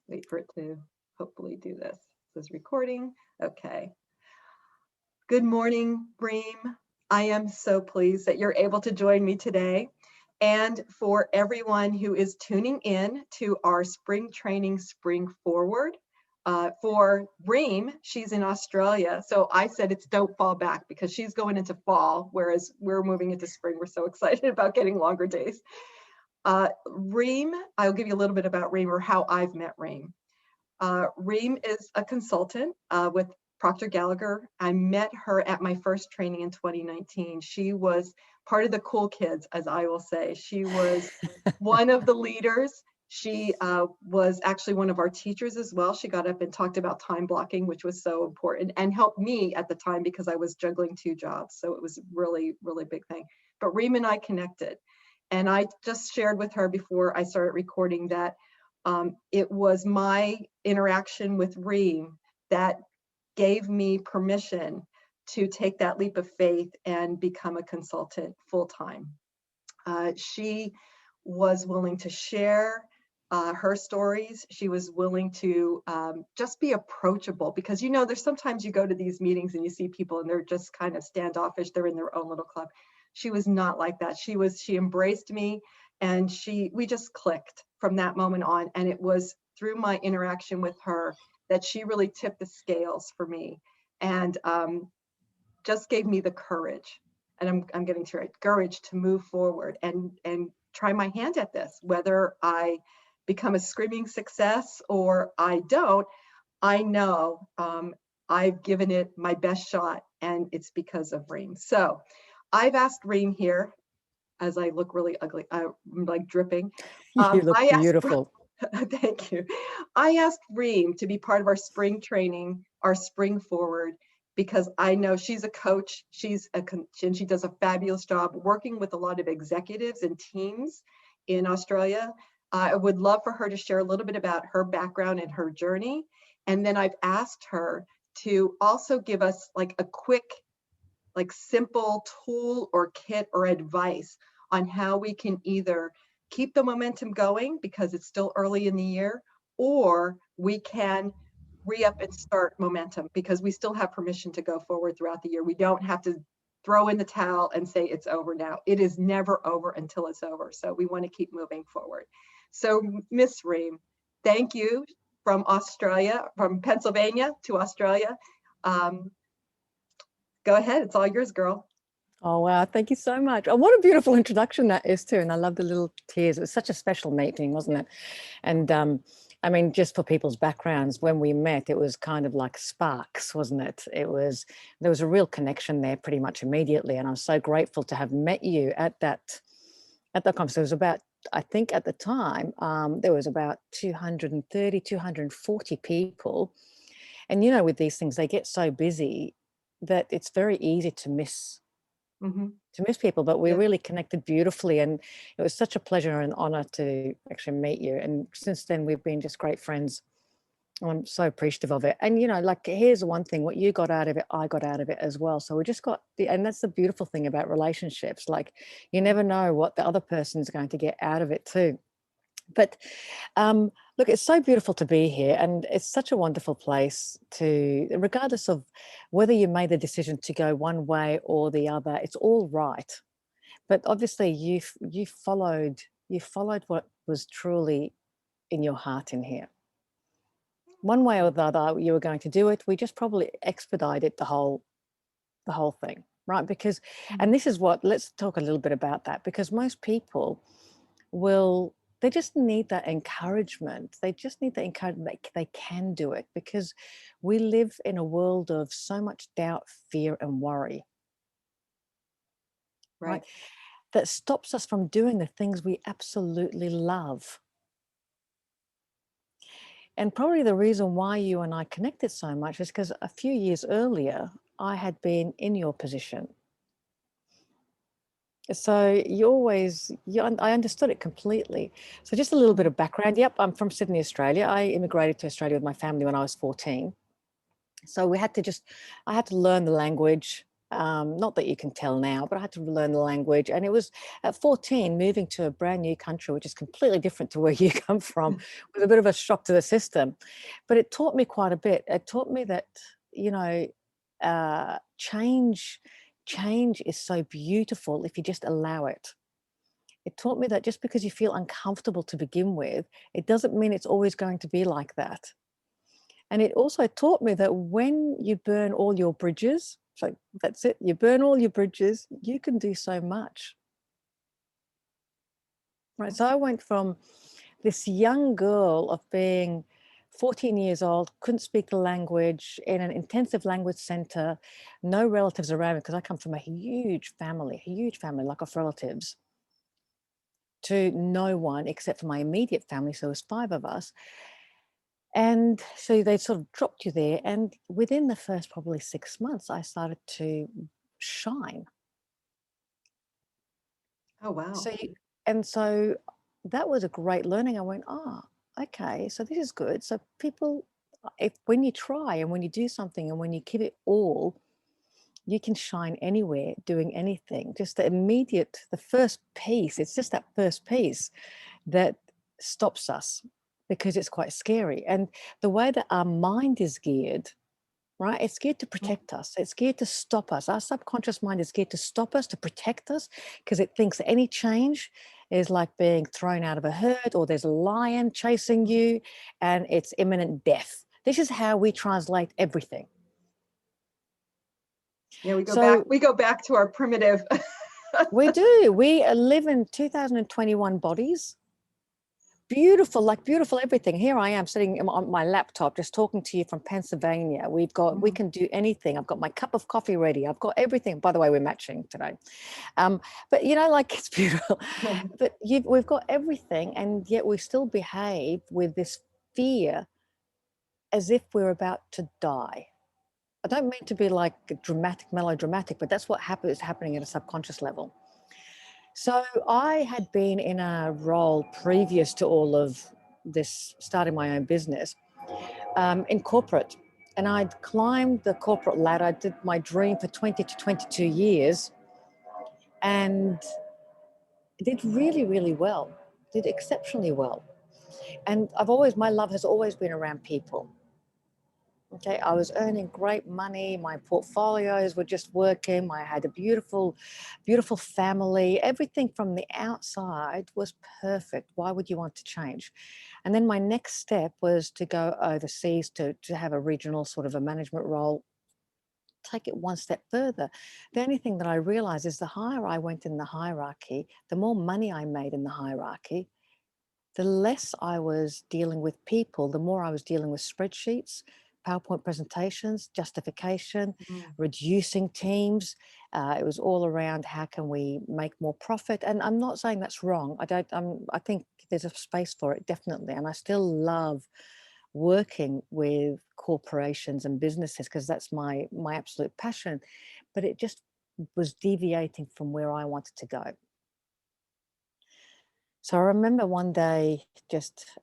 Wait for it to hopefully do this. This is recording. Okay. Good morning, Reem. I am so pleased that you're able to join me today. And for everyone who is tuning in to our spring training, Spring Forward. For Reem, she's in Australia. So I said it's don't fall back because she's going into fall, whereas we're moving into spring. We're so excited about getting longer days. Reem, I'll give you a little bit about Reem or how I've met Reem. Reem is a consultant with Proctor Gallagher. I met her at my first training in 2019. She was part of the cool kids, as I will say. She was one of the leaders. She was actually one of our teachers as well. She got up and talked about time blocking, which was so important and helped me at the time because I was juggling 2 jobs. So it was really, really big thing. But Reem and I connected. And I just shared with her before I started recording that it was my interaction with Reem that gave me permission to take that leap of faith and become a consultant full-time. She was willing to share her stories. She was willing to just be approachable because, you know, there's sometimes you go to these meetings and you see people and they're just kind of standoffish. They're in their own little club. She was not like that. She embraced me and we just clicked from that moment on. And it was through my interaction with her that she really tipped the scales for me and just gave me the courage. And I'm getting to it, courage to move forward and try my hand at this. Whether I become a screaming success or I don't, I know I've given it my best shot and it's because of Reem. So I've asked Reem here, as I look really ugly, I'm like dripping. You look beautiful. Thank you. I asked Reem to be part of our spring training, our Spring Forward, because I know she's a coach. And she does a fabulous job working with a lot of executives and teams in Australia. I would love for her to share a little bit about her background and her journey. And then I've asked her to also give us like a quick, like simple tool or kit or advice on how we can either keep the momentum going because it's still early in the year, or we can re-up and start momentum because we still have permission to go forward throughout the year. We don't have to throw in the towel and say it's over now. It is never over until it's over. So we want to keep moving forward. So Miss Reem, thank you from Australia, from Pennsylvania to Australia. Go ahead, it's all yours, girl. Oh, wow. Thank you so much. Oh, what a beautiful introduction that is too. And I love the little tears. It was such a special meeting, wasn't it? And I mean, just for people's backgrounds, when we met, it was kind of like sparks, wasn't it? There was a real connection there pretty much immediately. And I'm so grateful to have met you at that conference. It was about, I think at the time, there was about 230, 240 people. And, you know, with these things, they get so busy that it's very easy to miss people, but we really connected beautifully, and it was such a pleasure and honor to actually meet you. And since then we've been just great friends. I'm so appreciative of it. And, you know, like, here's one thing, what you got out of it, I got out of it as well. So we just got and that's the beautiful thing about relationships. Like, you never know what the other person's going to get out of it too. But look, it's so beautiful to be here, and it's such a wonderful place to, regardless of whether you made the decision to go one way or the other, it's all right. But obviously you followed what was truly in your heart in here. One way or the other, you were going to do it. We just probably expedited the whole thing, right? Because, and this is what, let's talk a little bit about that, because most people they just need that encouragement. They just need the encouragement that they can do it, because we live in a world of so much doubt, fear, and worry. Right? That stops us from doing the things we absolutely love. And probably the reason why you and I connected so much is because a few years earlier, I had been in your position. So I understood it completely. So just a little bit of background. Yep, I'm from Sydney, Australia. I immigrated to Australia with my family when I was 14. So I had to learn the language, Not that you can tell now, but I had to learn the language. And it was at 14, moving to a brand new country, which is completely different to where you come from, was a bit of a shock to the system. But it taught me quite a bit. It taught me that, you know, change is so beautiful if you just allow it. It taught me that just because you feel uncomfortable to begin with, it doesn't mean it's always going to be like that. And it also taught me that when you burn all your bridges, so that's it, you burn all your bridges, you can do so much. Right. So I went from this young girl of being 14 years old, couldn't speak the language, in an intensive language center, no relatives around me because I come from a huge family, like of relatives, to no one except for my immediate family. So it was 5 of us. And so they sort of dropped you there. And within the first probably 6 months, I started to shine. Oh, wow. And so that was a great learning. I went, oh, okay, so this is good. So people, if when you try and when you do something and when you give it all, you can shine anywhere, doing anything. Just the first piece, it's just that first piece that stops us because it's quite scary. And the way that our mind is geared, right? It's geared to protect us. It's geared to stop us. Our subconscious mind is geared to stop us, to protect us, because it thinks any change is like being thrown out of a herd or there's a lion chasing you and it's imminent death. This is how we translate everything. Yeah, So we go back to our primitive. we do. We live in 2021 bodies. Beautiful, like beautiful everything. Here I am sitting on my laptop, just talking to you from Pennsylvania. We can do anything. I've got my cup of coffee ready. I've got everything. By the way, we're matching today. But you know, like it's beautiful. But we've got everything, and yet we still behave with this fear as if we're about to die. I don't mean to be like dramatic, melodramatic, but that's what is happening at a subconscious level. So I had been in a role previous to all of this, starting my own business, in corporate. And I'd climbed the corporate ladder. I did my dream for 20 to 22 years and did really, really well, did exceptionally well. And my love has always been around people. Okay, I was earning great money. My portfolios were just working. I had a beautiful, beautiful family. Everything from the outside was perfect. Why would you want to change? And then my next step was to go overseas to have a regional sort of a management role, take it one step further. The only thing that I realized is the higher I went in the hierarchy, the more money I made in the hierarchy, the less I was dealing with people, the more I was dealing with spreadsheets, PowerPoint presentations, justification, reducing teams. It was all around how can we make more profit. And I'm not saying that's wrong. I think there's a space for it, definitely. And I still love working with corporations and businesses because that's my absolute passion. But it just was deviating from where I wanted to go. So I remember one day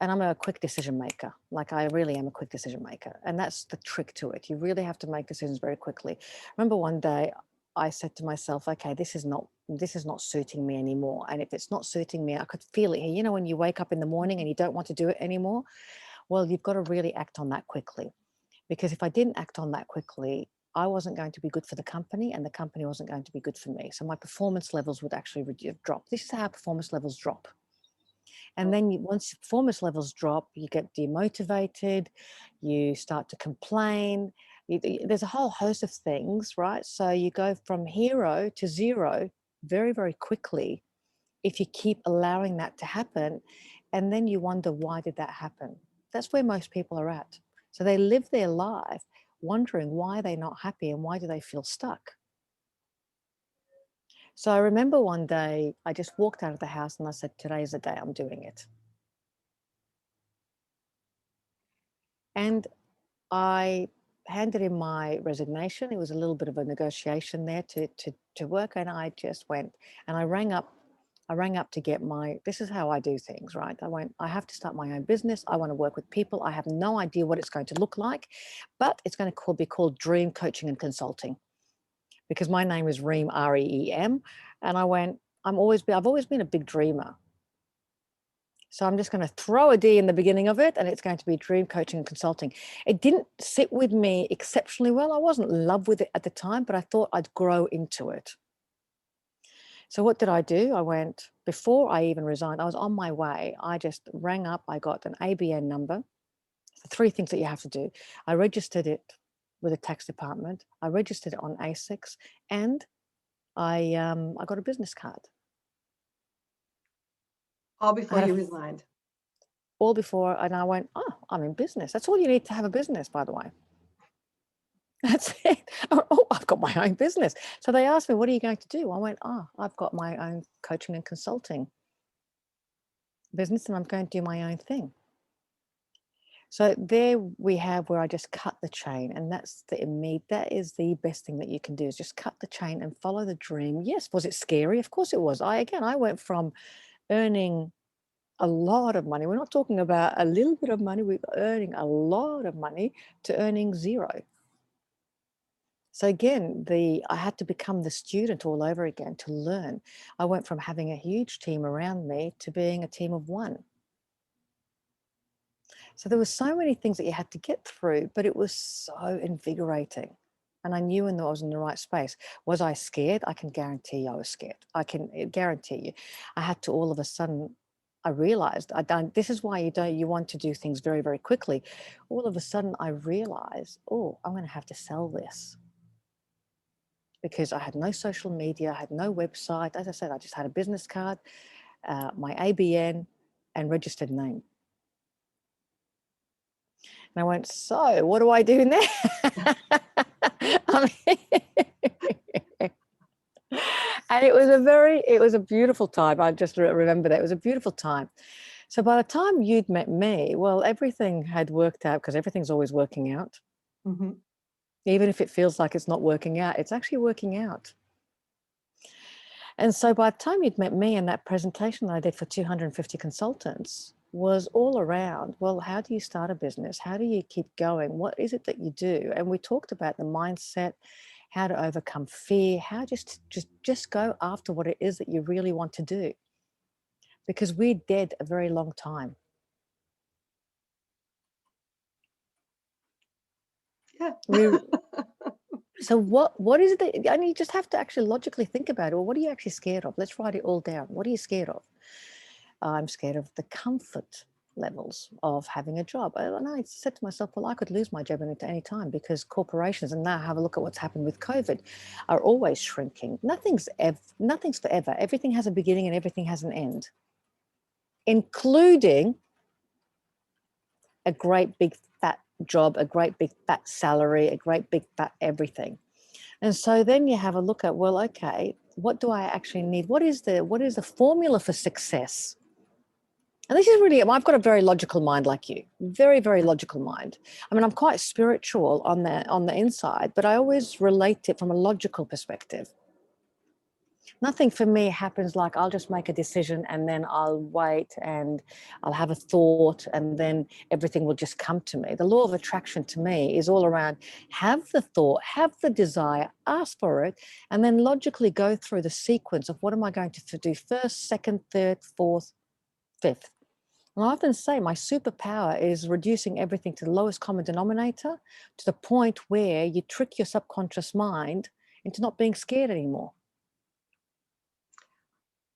and I'm a quick decision maker. Like I really am a quick decision maker. And that's the trick to it. You really have to make decisions very quickly. I remember one day I said to myself, okay, this is not suiting me anymore. And if it's not suiting me, I could feel it here. You know, when you wake up in the morning and you don't want to do it anymore, well, you've got to really act on that quickly. Because if I didn't act on that quickly, I wasn't going to be good for the company and the company wasn't going to be good for me. So my performance levels would actually drop. This is how performance levels drop. And then once performance levels drop, you get demotivated, you start to complain. There's a whole host of things, right? So you go from hero to zero very, very quickly if you keep allowing that to happen. And then you wonder, why did that happen? That's where most people are at. So they live their life wondering why they're not happy and why do they feel stuck. So I remember one day I just walked out of the house and I said, today's the day I'm doing it. And I handed in my resignation. It was a little bit of a negotiation there to work. And I just went and I rang up to get this is how I do things, right? I have to start my own business. I want to work with people. I have no idea what it's going to look like, but it's going to be called Dream Coaching and Consulting. because my name is Reem, R-E-E-M. And I went, I've always been a big dreamer. So I'm just going to throw a D in the beginning of it, and it's going to be dream coaching and consulting. It didn't sit with me exceptionally well. I wasn't in love with it at the time, but I thought I'd grow into it. So what did I do? I went, before I even resigned, I was on my way. I just rang up, I got an ABN number. The 3 things that you have to do. I registered it with the tax department. I registered it on ASICS, and I got a business card. All before you resigned. All before, and I went, oh, I'm in business. That's all you need to have a business, by the way. That's it. Oh, I've got my own business. So they asked me, what are you going to do? I went, oh, I've got my own coaching and consulting business, and I'm going to do my own thing. So there we have where I just cut the chain, and that is the best thing that you can do, is just cut the chain and follow the dream. Yes, was it scary? Of course it was. I went from earning a lot of money. We're not talking about a little bit of money. We're earning a lot of money to earning zero. So again, I had to become the student all over again to learn. I went from having a huge team around me to being a team of 1. So there were so many things that you had to get through, but it was so invigorating. And I knew I was in the right space. Was I scared? I can guarantee you I was scared. I can guarantee you. I had to all of a sudden, I realized this is why you want to do things very, very quickly. All of a sudden I realized, oh, I'm going to have to sell this. Because I had no social media, I had no website. As I said, I just had a business card, my ABN, and registered name. And I went, so what do I do now? And it was a beautiful time. I just remember that. It was a beautiful time. So by the time you'd met me, well, everything had worked out, because everything's always working out. Mm-hmm. Even if it feels like it's not working out, it's actually working out. And so by the time you'd met me, and that presentation that I did for 250 consultants was all around, well, how do you start a business? How do you keep going? What is it that you do? And we talked about the mindset, how to overcome fear, how just go after what it is that you really want to do. Because we're dead a very long time. Yeah. So what is it that, and you just have to actually logically think about it. Well, what are you actually scared of? Let's write it all down. What are you scared of? I'm scared of the comfort levels of having a job. And I said to myself, well, I could lose my job at any time, because corporations, and now have a look at what's happened with COVID, are always shrinking. Nothing's forever. Everything has a beginning and everything has an end, including a great big fat job, a great big fat salary, a great big fat everything. And so then you have a look at, well, okay, what do I actually need? What is the formula for success? And this is really, I've got a very logical mind like you, very, very logical mind. I mean, I'm quite spiritual on the inside, but I always relate it from a logical perspective. Nothing for me happens like I'll just make a decision and then I'll wait and I'll have a thought and then everything will just come to me. The law of attraction to me is all around have the thought, have the desire, ask for it, and then logically go through the sequence of what am I going to do first, second, third, fourth, fifth. And I often say my superpower is reducing everything to the lowest common denominator, to the point where you trick your subconscious mind into not being scared anymore.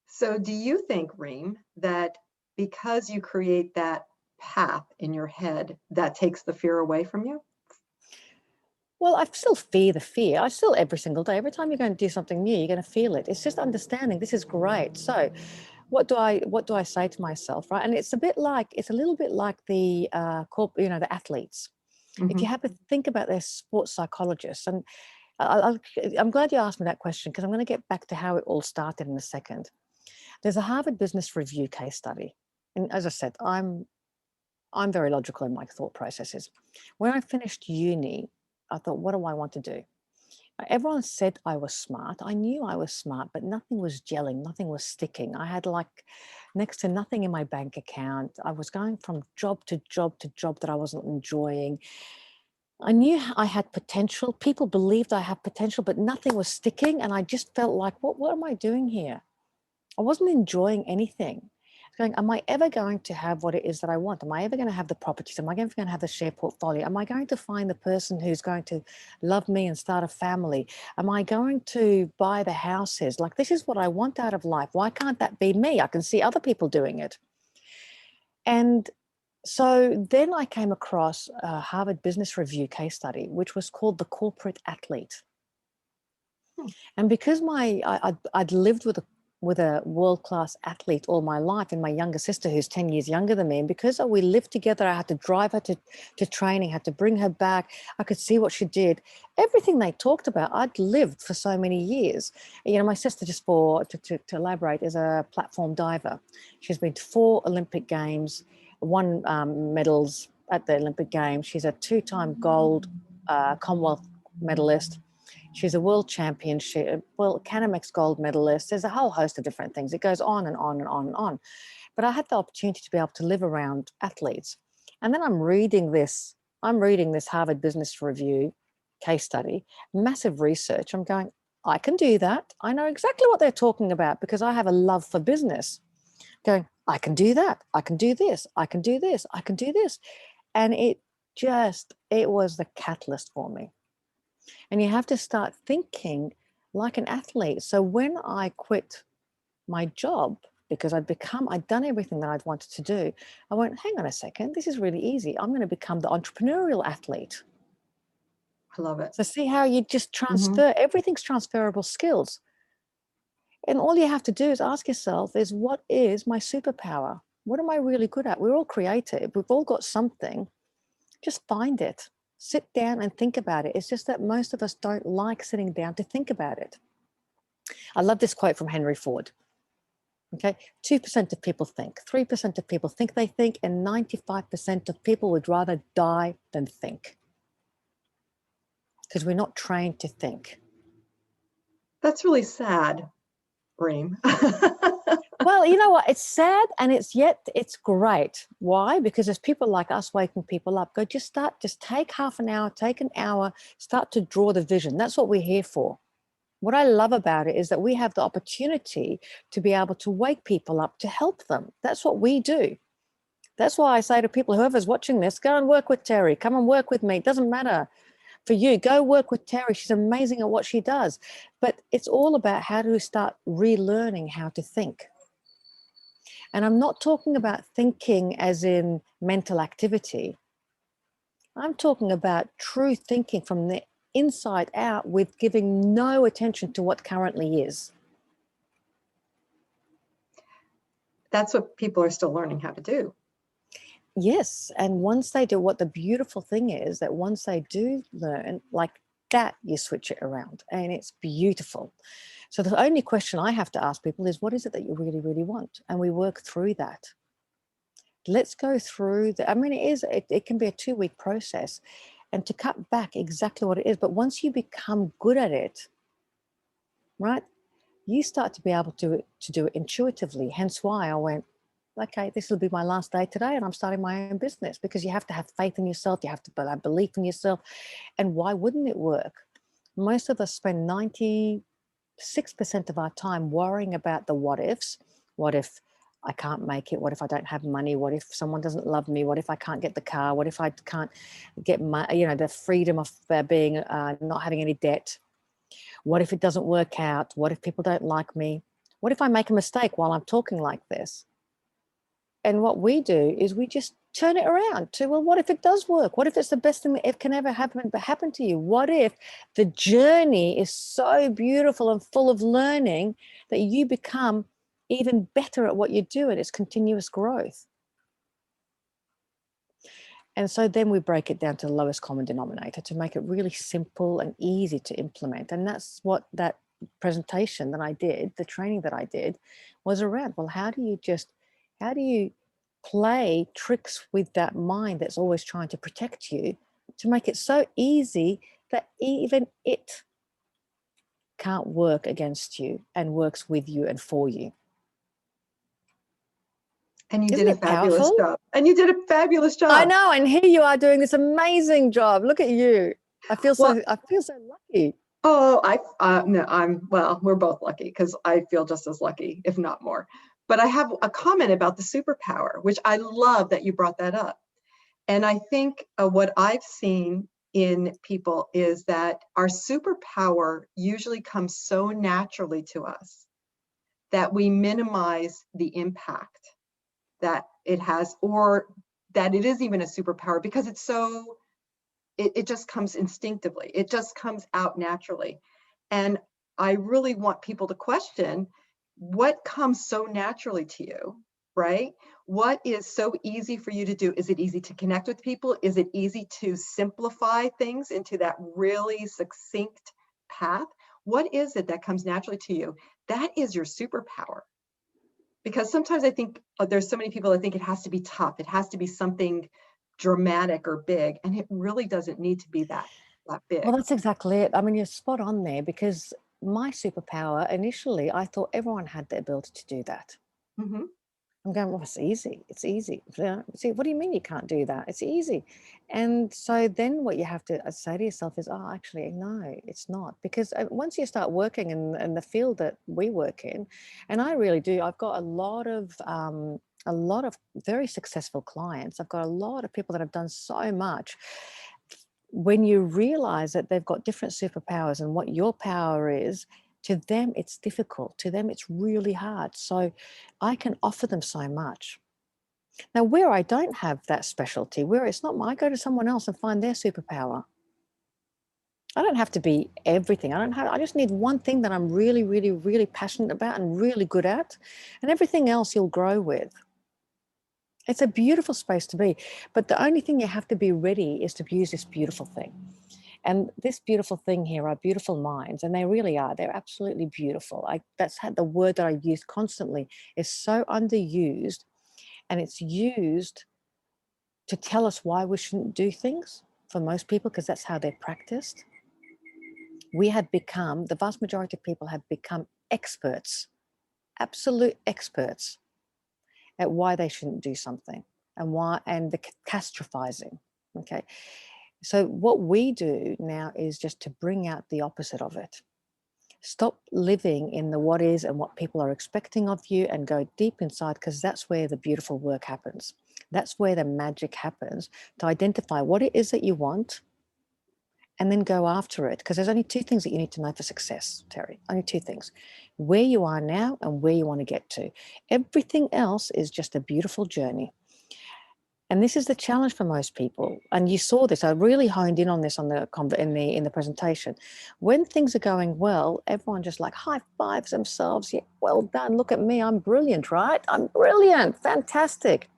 So do you think, Reem, that because you create that path in your head, that takes the fear away from you? Well, I still fear the fear. I still, every single day, every time you're going to do something new, you're going to feel it. It's just understanding this is great. So what do I say to myself, right? And it's a little bit like the the athletes. If you Mm-hmm. have to think about their sports psychologists, and I'm glad you asked me that question, because I'm going to get back to how it all started in a second. There's a Harvard Business Review case study. And as I said, I'm very logical in my thought processes. When I finished uni, I thought, what do I want to do? Everyone said I was smart. I knew I was smart, but nothing was gelling, nothing was sticking. I had like next to nothing in my bank account. I was going from job to job to job that I wasn't enjoying. I knew I had potential. People believed I had potential, but nothing was sticking. And I just felt like, what am I doing here? I wasn't enjoying anything. Going, am I ever going to have what it is that I want? Am I ever going to have the properties? Am I ever going to have the share portfolio? Am I going to find the person who's going to love me and start a family? Am I going to buy the houses? Like, this is what I want out of life. Why can't that be me? I can see other people doing it. And so then I came across a Harvard Business Review case study, which was called The Corporate Athlete. And because I'd lived with a world-class athlete all my life, and my younger sister who's 10 years younger than me, and because we lived together, I had to drive her to training, had to bring her back. I could see what she did. Everything they talked about, I'd lived for so many years. You know, my sister, just to elaborate, is a platform diver. She's been to 4 Olympic Games, won medals at the Olympic Games. She's a 2-time gold Commonwealth medalist. She's a world champion, Canamex gold medalist. There's a whole host of different things. It goes on and on and on and on. But I had the opportunity to be able to live around athletes. And then I'm reading this Harvard Business Review case study, massive research. I'm going, I can do that. I know exactly what they're talking about because I have a love for business. Going, I can do that. I can do this. I can do this. I can do this. And it was the catalyst for me. And you have to start thinking like an athlete. So when I quit my job, because I'd done everything that I'd wanted to do, I went, hang on a second, this is really easy. I'm going to become the entrepreneurial athlete. I love it. So see how you just transfer, everything's transferable skills. And all you have to do is ask yourself is, what is my superpower? What am I really good at? We're all creative. We've all got something. Just find it. Sit down and think about it. It's just that most of us don't like sitting down to think about it. I love this quote from Henry Ford. Okay, 2% of people think, 3% of people think they think, and 95% of people would rather die than think. Because we're not trained to think. That's really sad, Reem. Well, you know what? It's sad, and it's great. Why? Because there's people like us waking people up. Just take half an hour, take an hour, start to draw the vision. That's what we're here for. What I love about it is that we have the opportunity to be able to wake people up, to help them. That's what we do. That's why I say to people, whoever's watching this, go and work with Terry. Come and work with me. It doesn't matter for you. Go work with Terry. She's amazing at what she does. But it's all about how to start relearning how to think. And I'm not talking about thinking as in mental activity. I'm talking about true thinking from the inside out, with giving no attention to what currently is. That's what people are still learning how to do. Yes. And once they do, what the beautiful thing is that once they do learn like that, you switch it around and it's beautiful. So the only question I have to ask people is, what is it that you really, really want? And we work through that. Let's go through I mean, it can be a 2-week process, and to cut back exactly what it is. But once you become good at it, right, you start to be able to do it intuitively. Hence why I went, okay, this will be my last day today and I'm starting my own business, because you have to have faith in yourself. You have to have belief in yourself. And why wouldn't it work? Most of us spend 96% of our time worrying about the what ifs. What if I can't make it? What if I don't have money? What if someone doesn't love me? What if I can't get the car? What if I can't get the freedom of being not having any debt? What if it doesn't work out? What if people don't like me? What if I make a mistake while I'm talking like this? And what we do is we just turn it around to, well, what if it does work? What if it's the best thing that can ever happen to you? What if the journey is so beautiful and full of learning that you become even better at what you do, and it's continuous growth? And so then we break it down to the lowest common denominator to make it really simple and easy to implement. And that's what that presentation that I did, the training that I did, was around. Well, how do you play tricks with that mind that's always trying to protect you, to make it so easy that even it can't work against you and works with you and for you? And you Isn't did a it fabulous powerful? job. And you did a fabulous I job. know, and here you are doing this amazing job. Look at you. Well, I feel so lucky. oh, no, well, we're both lucky because I feel just as lucky, if not more. But I have a comment about the superpower, which I love that you brought that up. And I think what I've seen in people is that our superpower usually comes so naturally to us that we minimize the impact that it has, or that it is even a superpower, because it's so, it just comes instinctively. It just comes out naturally. And I really want people to question what comes so naturally to you, right? What is so easy for you to do? Is it easy to connect with people? Is it easy to simplify things into that really succinct path? What is it that comes naturally to you? That is your superpower. Because sometimes I think there's so many people that think it has to be tough. It has to be something dramatic or big, and it really doesn't need to be that Well, big. that's exactly it. I mean, you're spot on there, because my superpower initially, I thought everyone had the ability to do that. Mm-hmm. I'm going, well, it's easy. It's easy. Yeah. See, what do you mean you can't do that? It's easy. And so then what you have to say to yourself is, oh, actually, no, it's not. Because once you start working in the field that we work in, and I really do, I've got a lot of very successful clients. I've got a lot of people that have done so much. When you realize that they've got different superpowers and what your power is, to them it's difficult, to them it's really hard. So I can offer them so much. Now, where I don't have that specialty, where it's not I go to someone else and find their superpower. I don't have to be everything. I just need one thing that I'm really, really, really passionate about and really good at, and everything else you'll grow with. It's a beautiful space to be, but the only thing you have to be ready is to use this beautiful thing. And this beautiful thing here are beautiful minds, and they really are. They're absolutely beautiful. That's the word that I use constantly. Is so underused, and it's used to tell us why we shouldn't do things for most people, because that's how they're practiced. The vast majority of people have become experts, absolute experts at why they shouldn't do something and the catastrophizing. Okay. So what we do now is just to bring out the opposite of it. Stop living in the what is and what people are expecting of you, and go deep inside, because that's where the beautiful work happens. That's where the magic happens, to identify what it is that you want and then go after it. Because there's only two things that you need to know for success, Terry. Only two things: where you are now and where you want to get to. Everything else is just a beautiful journey. And this is the challenge for most people. And you saw this. I really honed in on this in the presentation. When things are going well, everyone just like high fives themselves. Yeah, well done. Look at me. I'm brilliant, right? I'm brilliant. Fantastic.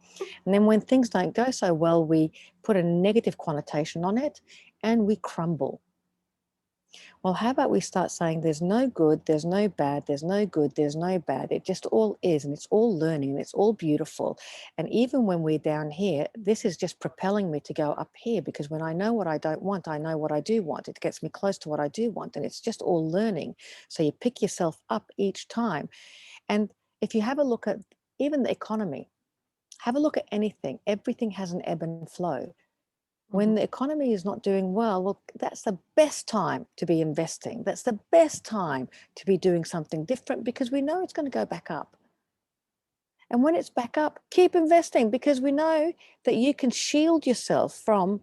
And then when things don't go so well, we put a negative connotation on it and we crumble. Well, how about we start saying there's no good, there's no bad, there's no good, there's no bad. It just all is, and it's all learning, and it's all beautiful. And even when we're down here, this is just propelling me to go up here, because when I know what I don't want, I know what I do want. It gets me close to what I do want, and it's just all learning. So you pick yourself up each time. And if you have a look at even the economy, have a look at anything. Everything has an ebb and flow. When the economy is not doing well, that's the best time to be investing. That's the best time to be doing something different, because we know it's going to go back up. And when it's back up, keep investing, because we know that you can shield yourself from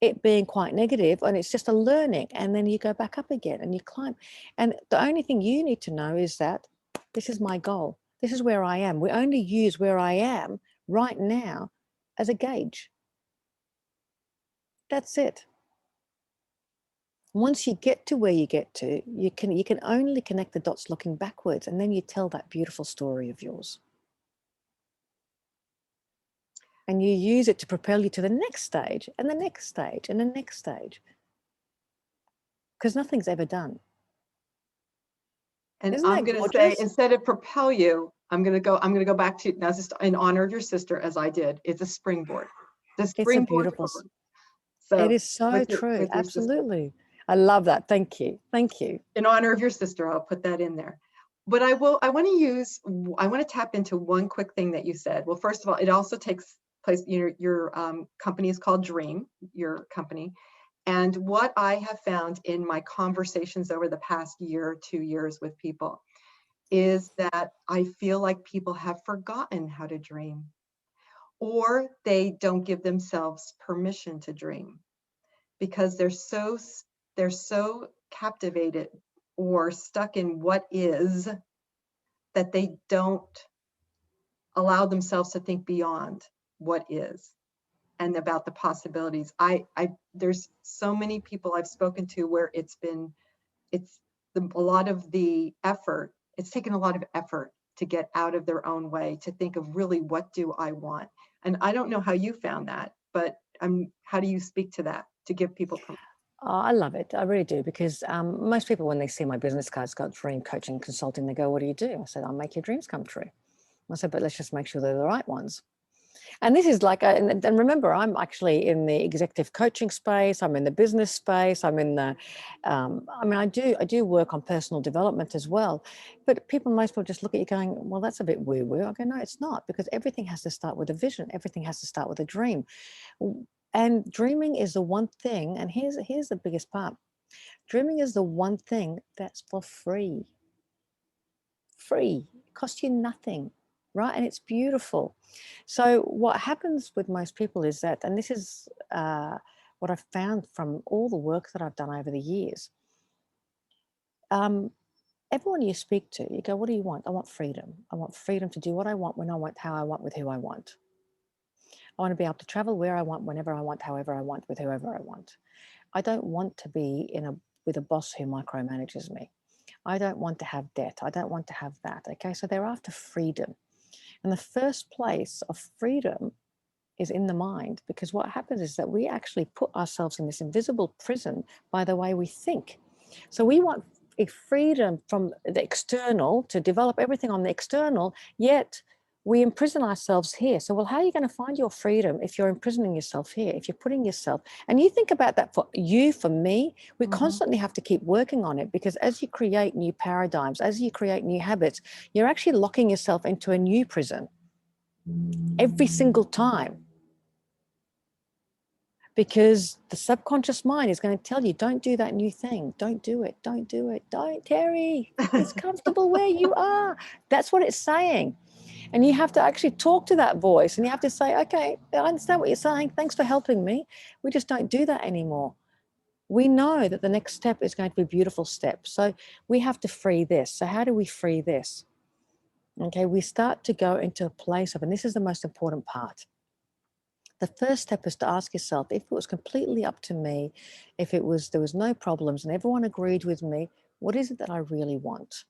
it being quite negative, and it's just a learning. And then you go back up again and you climb. And the only thing you need to know is that this is my goal. This is where I am. We only use where I am right now as a gauge. That's it. Once you get to where you get to, you can only connect the dots looking backwards, and then you tell that beautiful story of yours. And you use it to propel you to the next stage and the next stage and the next stage. Because nothing's ever done. And Isn't I'm that going to say, gorgeous? instead of propel you, I'm going to go back to, now just in honor of your sister, as I did. It's a springboard. The It's a springboard beautiful, forward. it So is so true. with your sister, Absolutely. I love that. Thank you. Thank you. in honor of your sister, I'll put that in there. But I want to tap into one quick thing that you said. Well, first of all, it also takes place, your company is called Dream, your company. And what I have found in my conversations over the past year, 2 years with people is that I feel like people have forgotten how to dream, or they don't give themselves permission to dream because they're so captivated or stuck in what is, that they don't allow themselves to think beyond what is and about the possibilities. There's so many people I've spoken to where a lot of the effort, it's taken a lot of effort to get out of their own way, to think of really, what do I want? And I don't know how you found that, but how do you speak to that to give people permission? Oh, I love it. I really do, because most people, when they see my business cards, got dream coaching consulting, they go, what do you do? I said, I'll make your dreams come true. I said, but let's just make sure they're the right ones. And this is like, and remember, I'm actually in the executive coaching space. I'm in the business space. I'm in the, I mean, I do work on personal development as well. But most people just look at you going, well, that's a bit woo-woo. I go, no, it's not, because everything has to start with a vision. Everything has to start with a dream. And dreaming is the one thing, and here's the biggest part. Dreaming is the one thing that's for free. Free. It costs you nothing, right? And it's beautiful. So what happens with most people is that, and this is what I've found from all the work that I've done over the years, everyone you speak to, you go, what do you want? I want freedom. I want freedom to do what I want, when I want, how I want, with who I want. I want to be able to travel where I want, whenever I want, however I want, with whoever I want. I don't want to be with a boss who micromanages me. I don't want to have debt. I don't want to have that. Okay, so they're after freedom. And the first place of freedom is in the mind, because what happens is that we actually put ourselves in this invisible prison by the way we think. So we want a freedom from the external, to develop everything on the external, yet we imprison ourselves here. So, well, how are you going to find your freedom if you're imprisoning yourself here, if you're putting yourself, and you think about that for you, for me, we constantly have to keep working on it, because as you create new paradigms, as you create new habits, you're actually locking yourself into a new prison every single time. Because the subconscious mind is going to tell you, don't do that new thing. Don't do it. Don't do it. Don't, Terry. It's comfortable where you are. That's what it's saying. And you have to actually talk to that voice, and you have to say, okay, I understand what you're saying. Thanks for helping me. We just don't do that anymore. We know that the next step is going to be a beautiful step. So we have to free this. So how do we free this? Okay, we start to go into a place of, and this is the most important part. The first step is to ask yourself, if it was completely up to me, if there was no problems and everyone agreed with me, what is it that I really want?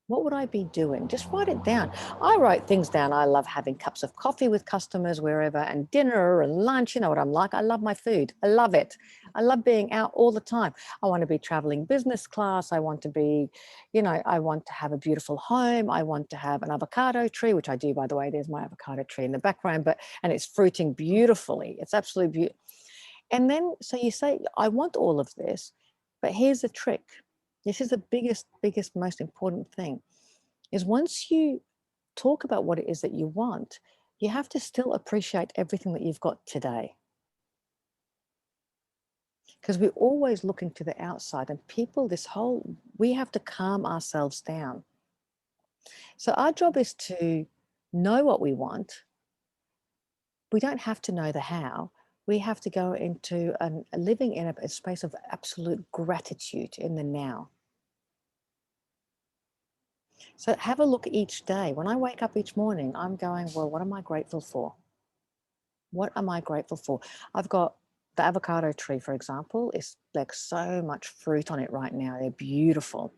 What would I be doing? Just write it down. I write things down. I love having cups of coffee with customers wherever, and dinner and lunch. You know what I'm like. I love my food. I love it. I love being out all the time. I want to be traveling business class. I want to be, I want to have a beautiful home. I want to have an avocado tree, which I do, by the way. There's my avocado tree in the background, and it's fruiting beautifully. It's absolutely beautiful. And then, so you say, I want all of this, but here's the trick. This is the biggest, most important thing, is once you talk about what it is that you want, you have to still appreciate everything that you've got today. Because we're always looking to the outside, and people, we have to calm ourselves down. So our job is to know what we want. We don't have to know the how. We have to go into living in a space of absolute gratitude in the now. So have a look each day. When I wake up each morning, I'm going, well, what am I grateful for? What am I grateful for? I've got the avocado tree, for example, is like so much fruit on it right now. They're beautiful.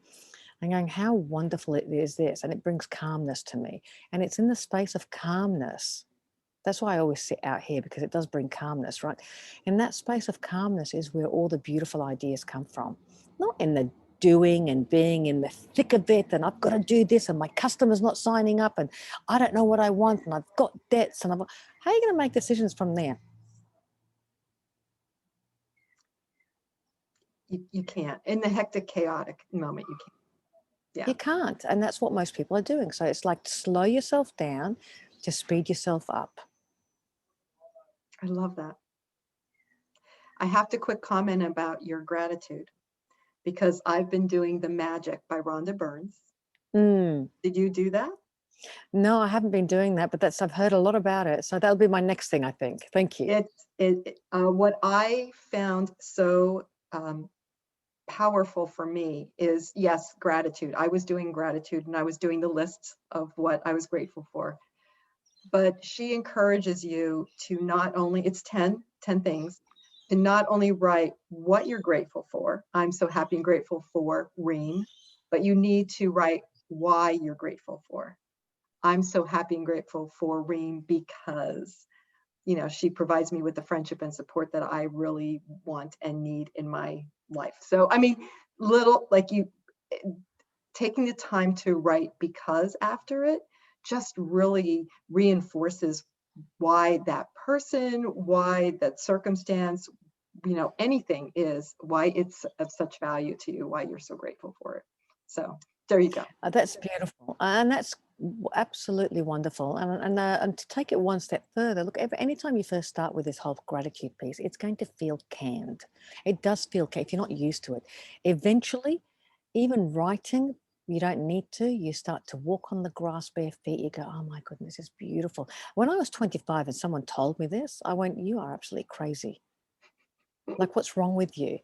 I'm going, how wonderful it is this. And it brings calmness to me. And it's in the space of calmness. That's why I always sit out here, because it does bring calmness, right? In that space of calmness is where all the beautiful ideas come from. Not in the doing and being in the thick of it, and I've got to do this, and my customer's not signing up, and I don't know what I want, and I've got debts, and how are you going to make decisions from there? You can't. In the hectic, chaotic moment, you can't. Yeah, You can't. And that's what most people are doing. So it's like slow yourself down to speed yourself up. I love that. I have to quick comment about your gratitude because I've been doing The Magic by Rhonda Burns. Mm. Did you do that? No, I haven't been doing that, but I've heard a lot about it. So that'll be my next thing, I think. Thank you. What I found so powerful for me is, yes, gratitude. I was doing gratitude and I was doing the lists of what I was grateful for. But she encourages you to not only, it's 10 things, to not only write what you're grateful for. I'm so happy and grateful for Reem, but you need to write why you're grateful for. I'm so happy and grateful for Reem because, she provides me with the friendship and support that I really want and need in my life. So, I mean, little like you taking the time to write because after it just really reinforces why that person, why that circumstance, anything is why it's of such value to you, why you're so grateful for it. So there you go. That's beautiful. And that's absolutely wonderful. And to take it one step further, look, anytime you first start with this whole gratitude piece, it's going to feel canned. It does feel canned if you're not used to it. Eventually, even writing, you don't need to. You start to walk on the grass bare feet. You go, oh my goodness, it's beautiful. When I was 25 and someone told me this, I went, you are absolutely crazy. Like, what's wrong with you?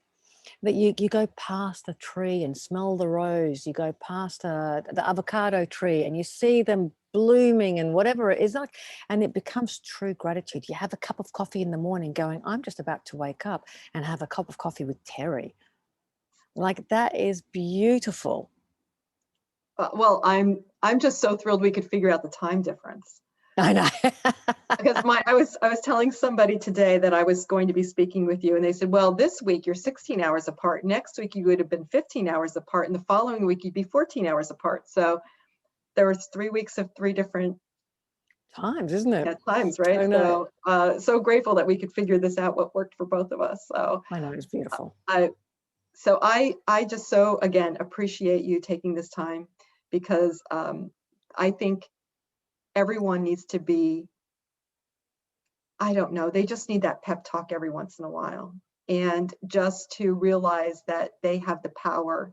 That you go past a tree and smell the rose, you go past the avocado tree and you see them blooming and whatever it is like, and it becomes true gratitude. You have a cup of coffee in the morning going, I'm just about to wake up and have a cup of coffee with Terry. Like, that is beautiful. Well, I'm just so thrilled we could figure out the time difference. I know. Because I was telling somebody today that I was going to be speaking with you, and they said, well, this week you're 16 hours apart. Next week you would have been 15 hours apart, and the following week you'd be 14 hours apart. So there was 3 weeks of 3 different Times, isn't it? times, right? I know. So grateful that we could figure this out, what worked for both of us. So I know, it's beautiful. I just so again appreciate you taking this time because I think everyone needs to be, I don't know, they just need that pep talk every once in a while. And just to realize that they have the power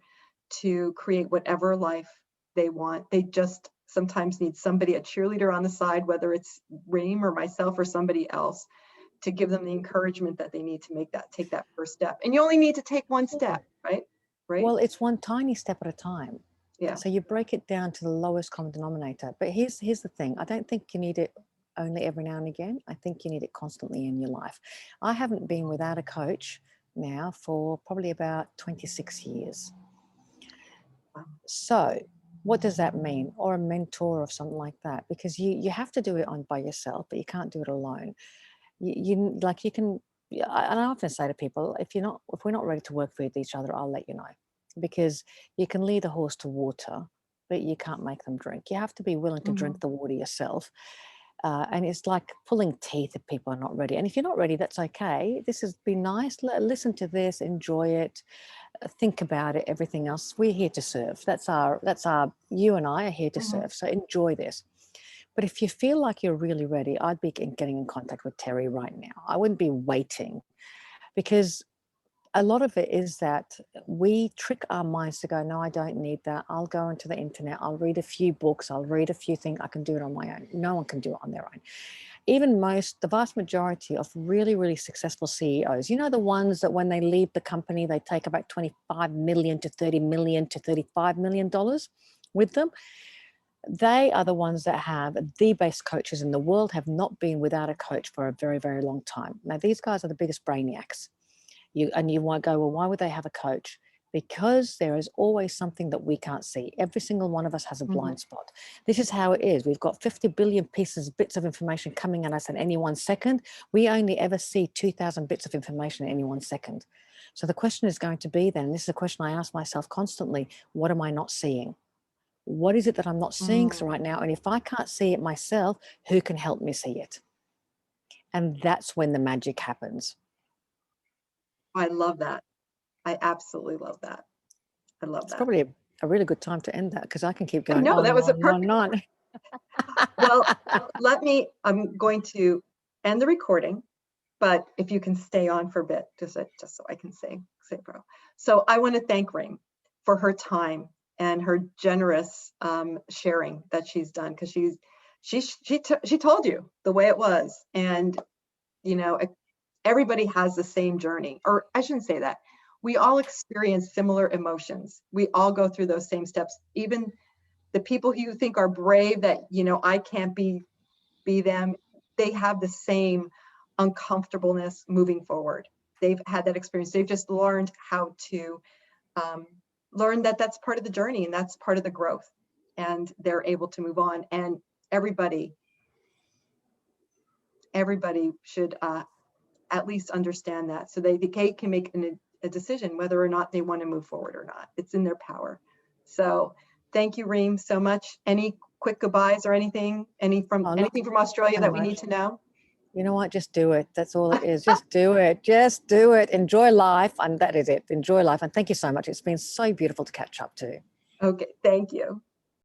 to create whatever life they want. They just sometimes need somebody, a cheerleader on the side, whether it's Reem or myself or somebody else, to give them the encouragement that they need to take that first step. And you only need to take one step, right? Right? Well, it's one tiny step at a time. Yeah. So you break it down to the lowest common denominator. But here's the thing. I don't think you need it only every now and again. I think you need it constantly in your life. I haven't been without a coach now for probably about 26 years. Wow. So what does that mean? Or a mentor or something like that? Because you have to do it by yourself, but you can't do it alone. You can, and I often say to people, if we're not ready to work with each other, I'll let you know. Because you can lead a horse to water, but you can't make them drink. You have to be willing to drink the water yourself. And it's like pulling teeth if people are not ready. And if you're not ready, that's okay. This has been nice. Listen to this, enjoy it, think about it. Everything else, we're here to serve. You and I are here to serve. So enjoy this. But if you feel like you're really ready, I'd be getting in contact with Terry right now. I wouldn't be waiting, because a lot of it is that we trick our minds to go, no, I don't need that. I'll go into the internet. I'll read a few books. I'll read a few things. I can do it on my own. No one can do it on their own. Even the vast majority of really, really successful CEOs, the ones that when they leave the company, they take about 25 million to 30 million to $35 million with them. They are the ones that have the best coaches in the world, have not been without a coach for a very, very long time. Now, these guys are the biggest brainiacs. You might go, well, why would they have a coach? Because there is always something that we can't see. Every single one of us has a blind spot. This is how it is. We've got 50 billion bits of information coming at us in any 1 second. We only ever see 2,000 bits of information in any 1 second. So the question is going to be then, this is a question I ask myself constantly, what am I not seeing? What is it that I'm not seeing right now? And if I can't see it myself, who can help me see it? And that's when the magic happens. I love that. I absolutely love that. I love It's that. probably a really good time to end that, because I can keep going No, on that and was a on and on perfect. and on. Well, I'm going to end the recording, but if you can stay on for a bit, just so I can say bro. So I want to thank Reem for her time and her generous sharing that she's done, because she told you the way it was, and you know, everybody has the same journey, or I shouldn't say that. We all experience similar emotions. We all go through those same steps. Even the people who you think are brave, that, you know, I can't be them, they have the same uncomfortableness moving forward. They've had that experience. They've just learned how to learn that that's part of the journey and that's part of the growth. And they're able to move on. And everybody should at least understand that, so they can make a decision whether or not they want to move forward or not. It's in their power. So thank you, Reem, so much. Any quick goodbyes or anything? Oh, not Anything from Australia so that we need much. to know? You know what? Just do it. That's all it is. Just do it. Just do it. Enjoy life. And that is it. Enjoy life. And thank you so much. It's been so beautiful to catch up to. Okay, thank you.